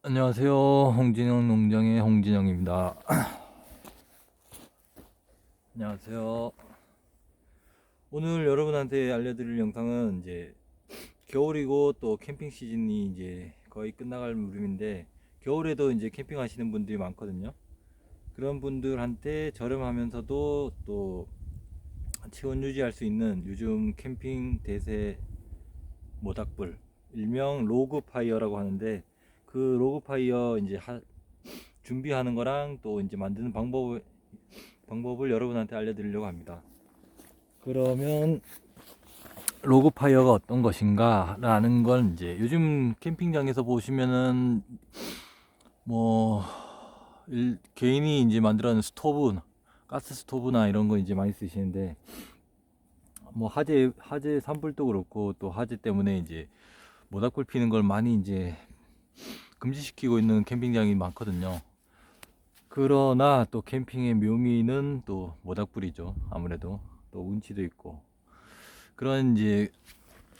안녕하세요. 홍진영 농장의 홍진영입니다. 안녕하세요. 오늘 여러분한테 알려드릴 영상은 이제 겨울이고 또 캠핑 시즌이 이제 거의 끝나갈 무렵인데, 겨울에도 이제 캠핑 하시는 분들이 많거든요. 그런 분들한테 저렴하면서도 또 체온 유지할 수 있는 요즘 캠핑 대세 모닥불, 일명 로그 파이어라고 하는데, 그 로그 파이어 이제 준비하는 거랑 또 이제 만드는 방법을 여러분한테 알려드리려고 합니다. 그러면 로그 파이어가 어떤 것인가 라는 건, 이제 요즘 캠핑장에서 보시면은 뭐 개인이 이제 만들어낸 스토브, 가스 스토브나 이런 거 이제 많이 쓰시는데, 뭐 화재 산불도 그렇고 또 화재 때문에 이제 모닥불 피는 걸 많이 이제 금지시키고 있는 캠핑장이 많거든요. 그러나 또 캠핑의 묘미는 또 모닥불이죠. 아무래도 또 운치도 있고, 그런 이제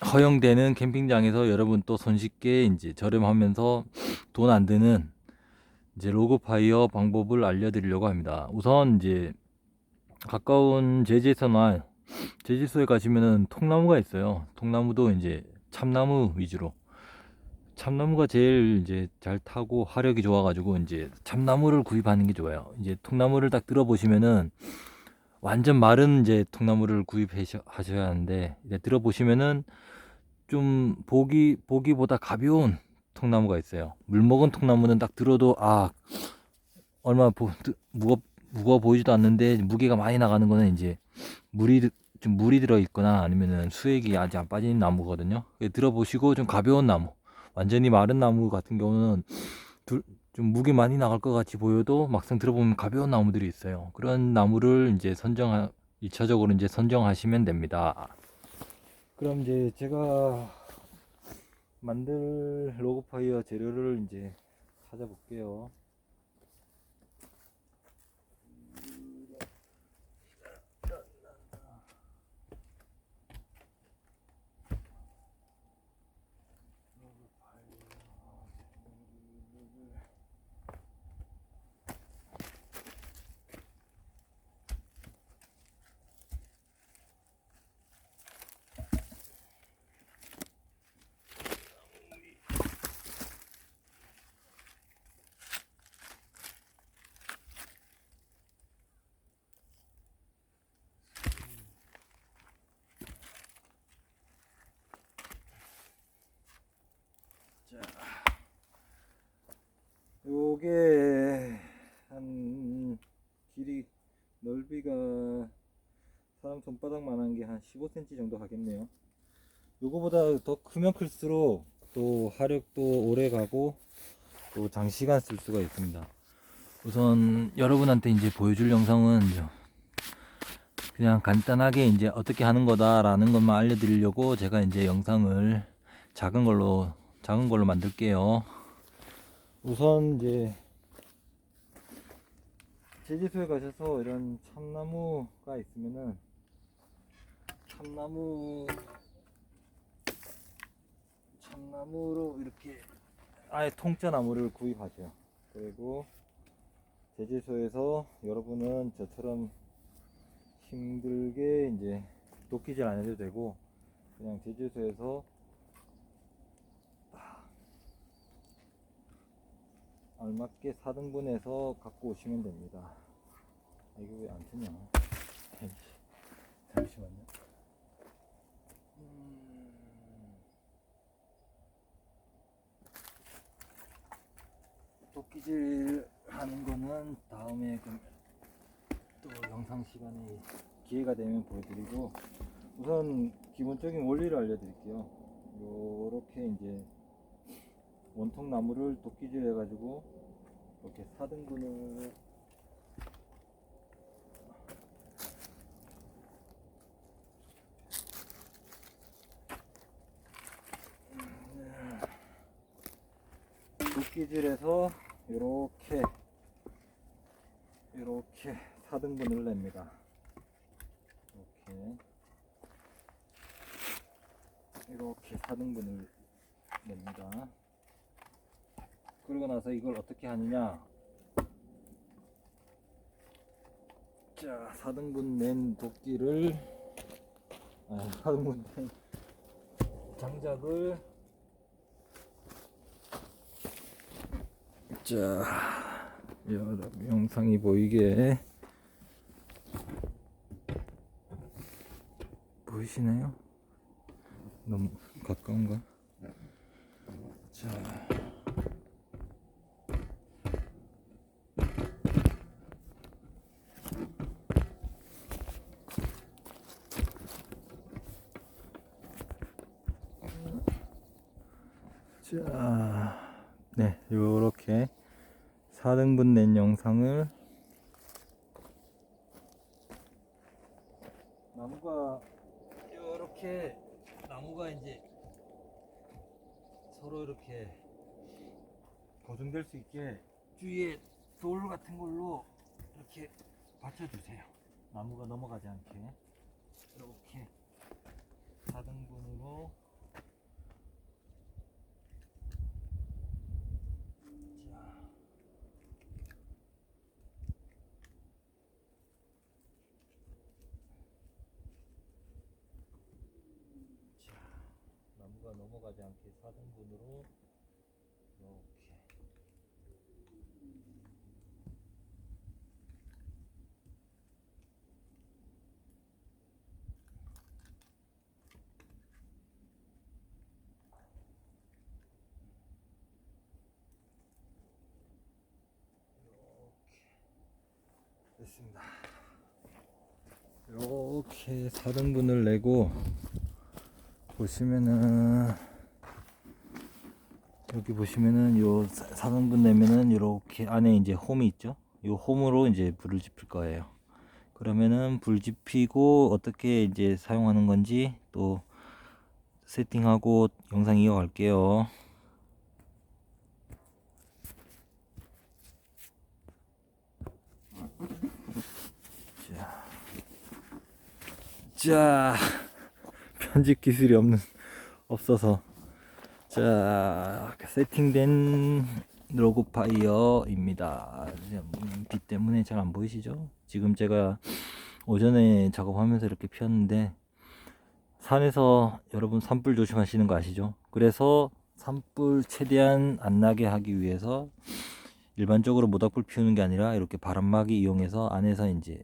허용되는 캠핑장에서 여러분 또 손쉽게 이제 저렴하면서 돈 안 드는 이제 로그 파이어 방법을 알려드리려고 합니다. 우선 이제 가까운 제주에서나 제주도에 가시면은 통나무가 있어요. 통나무도 이제 참나무 위주로, 참나무가 제일 이제 잘 타고 화력이 좋아가지고 이제 참나무를 구입하는 게 좋아요. 이제 통나무를 딱 들어보시면은 완전 마른 이제 통나무를 구입하셔야 하는데, 이제 들어보시면은 좀 보기보다 가벼운 통나무가 있어요. 물 먹은 통나무는 딱 들어도 얼마 무거워 보이지도 않는데, 무게가 많이 나가는 거는 이제 물이 들어 있거나 아니면은 수액이 아직 안 빠진 나무거든요. 들어보시고 좀 가벼운 나무, 완전히 마른 나무 같은 경우는 좀 무게 많이 나갈 것 같이 보여도 막상 들어보면 가벼운 나무들이 있어요. 그런 나무를 이제 1차적으로 이제 선정하시면 됩니다. 그럼 이제 제가 만들 로그파이어 재료를 이제 찾아볼게요. 요게 한 길이, 넓이가 사람 손바닥만한 게 한 15cm 정도 하겠네요. 요거보다 더 크면 클수록 또 화력도 오래 가고 또 장시간 쓸 수가 있습니다. 우선 여러분한테 이제 보여줄 영상은 그냥 간단하게 이제 어떻게 하는 거다라는 것만 알려드리려고 제가 이제 영상을 작은 걸로 만들게요. 우선 이제 제주도에 가셔서 이런 참나무가 있으면은 참나무로 이렇게 아예 통짜 나무를 구입하세요. 그리고 제주도에서 여러분은 저처럼 힘들게 이제 도끼질 안 해도 되고, 그냥 제주도에서 알맞게 4등분해서 갖고 오시면 됩니다. 이거 왜 안 트냐? 잠시만요. 도끼질 하는 거는 다음에 또 영상 시간에 기회가 되면 보여드리고, 우선 기본적인 원리를 알려드릴게요. 요렇게 이제 원통 나무를 도끼질 해가지고 이렇게 4등분을 도끼질해서 이렇게 4등분을 냅니다. 이렇게 4등분을 냅니다. 그러고 나서 이걸 어떻게 하느냐. 자, 4등분 낸 도끼를 4등분 낸 장작을 자, 영상이 보이게 보이시나요? 너무 가까운가? 자, 네, 요렇게 4등분 낸 영상을 나무가 이제 서로 이렇게 고정될 수 있게 주위에 돌 같은 걸로 이렇게 받쳐주세요. 나무가 넘어가지 않게 이렇게 4등분으로 나무가 넘어가지 않게 4등분으로 이렇게 됐습니다. 이렇게 4등분을 내고 보시면은 여기 보시면은 요 4등분 내면은 이렇게 안에 이제 홈이 있죠. 요 홈으로 이제 불을 지필 거예요. 그러면은 불 지피고 어떻게 이제 사용하는 건지 또 세팅하고 영상 이어갈게요. 자, 편집 기술이 없어서 자, 세팅된 로그파이어입니다. 빛 때문에 잘 안 보이시죠? 지금 제가 오전에 작업하면서 이렇게 피웠는데 산에서 여러분 산불 조심하시는 거 아시죠? 그래서 산불 최대한 안 나게 하기 위해서 일반적으로 모닥불 피우는 게 아니라 이렇게 바람막이 이용해서 안에서 이제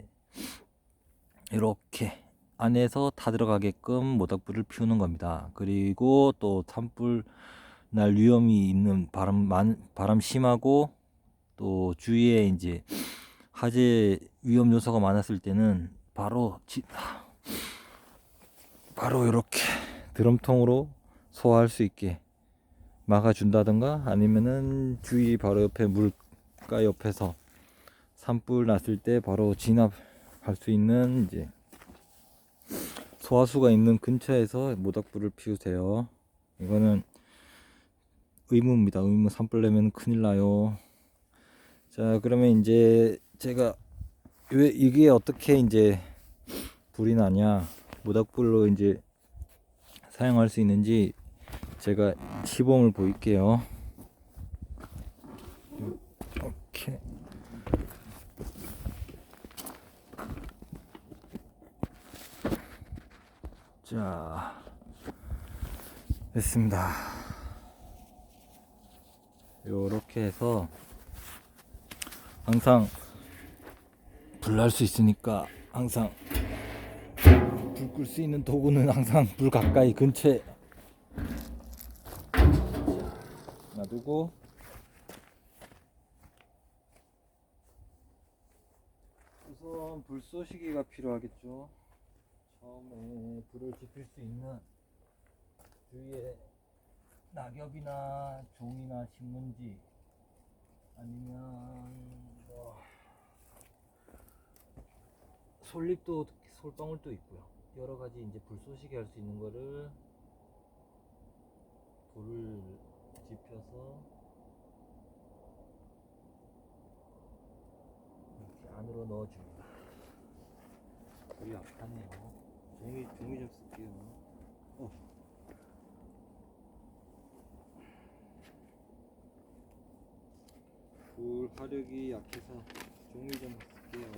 이렇게 안에서 타 들어가게끔 모닥불을 피우는 겁니다. 그리고 또 산불 날 위험이 있는 바람 심하고 또 주위에 이제 화재 위험 요소가 많았을 때는 바로 이렇게 드럼통으로 소화할 수 있게 막아준다든가 아니면은 주위 바로 옆에 물가 옆에서 산불 났을 때 바로 진압할 수 있는 이제 소화수가 있는 근처에서 모닥불을 피우세요. 이거는 의무입니다. 의무. 산불 내면 큰일 나요. 자, 그러면 이제 제가 왜 이게 어떻게 이제 불이 나냐, 모닥불로 이제 사용할 수 있는지 제가 시범을 보일게요. 이렇게 자, 됐습니다. 요렇게 해서 항상 불 날 수 있으니까 항상 불 끌 수 있는 도구는 항상 불 가까이 근처에 놔두고 우선 불 쏘시기가 필요하겠죠. 처음에 불을 지필 수 있는 주위에 낙엽이나 종이나 신문지 아니면 뭐 솔방울도 있고요. 여러 가지 이제 불 쏘시게 할 수 있는 거를 불을 지펴서 이렇게 안으로 넣어줍니다. 불이 약하네요. 종이 좀 쓸게요. 불 화력이 약해서 종이 좀 쓸게요.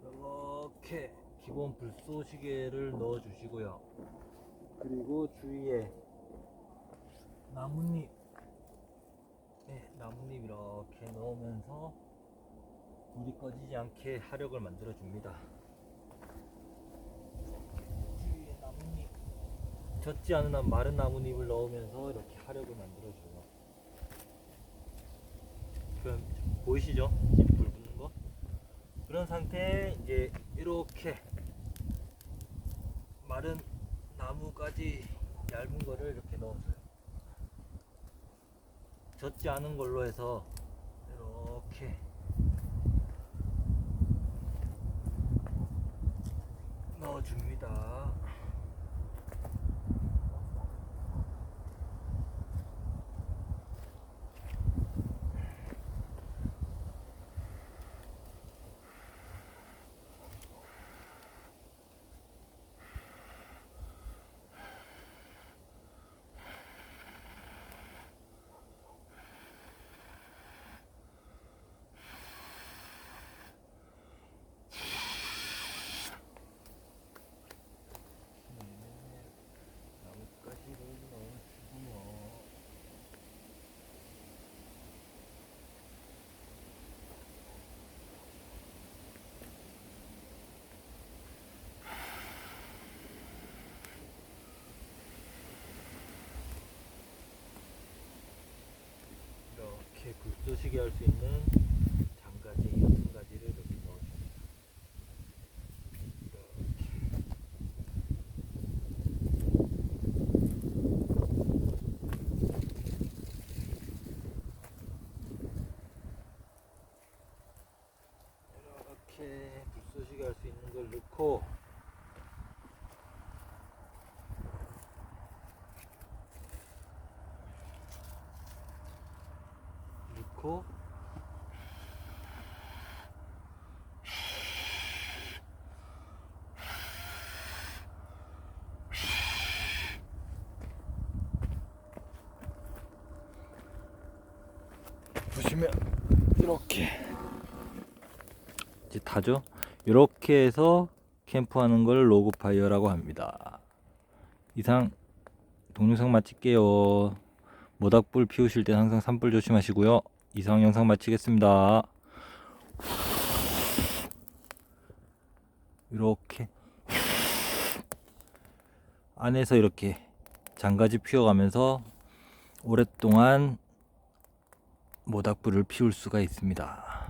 그래서 이렇게 기본 불쏘 시계를 넣어 주시고요. 그리고 주위에 나뭇잎, 나뭇잎 이렇게 넣으면서 불이 꺼지지 않게 화력을 만들어 줍니다. 주위에 나뭇잎, 젖지 않은 한 마른 나뭇잎을 넣으면서 이렇게 화력을 만들어 줘요. 그럼 보이시죠? 지금 불 붙는 거? 그런 상태에 이제 이렇게 마른 나무까지 얇은 거를 이렇게 넣어줘요. 젖지 않은 걸로 해서 이렇게 넣어줍니다. 나뭇가지를 넣어주고요. 이렇게 불쏘시개 할 수 있는 장가지 같은 가지를 이렇게 넣어줍니다. 이렇게 불쏘시개 할 수 있는 걸 넣고 넣고 보시면 이렇게 이제 타죠. 이렇게 해서 캠프하는 걸 로그파이어라고 합니다. 이상 동영상 마칠게요. 모닥불 피우실 때 항상 산불 조심하시고요. 이상 영상 마치겠습니다. 이렇게 안에서 이렇게 장가지 피워가면서 오랫동안 모닥불을 피울 수가 있습니다.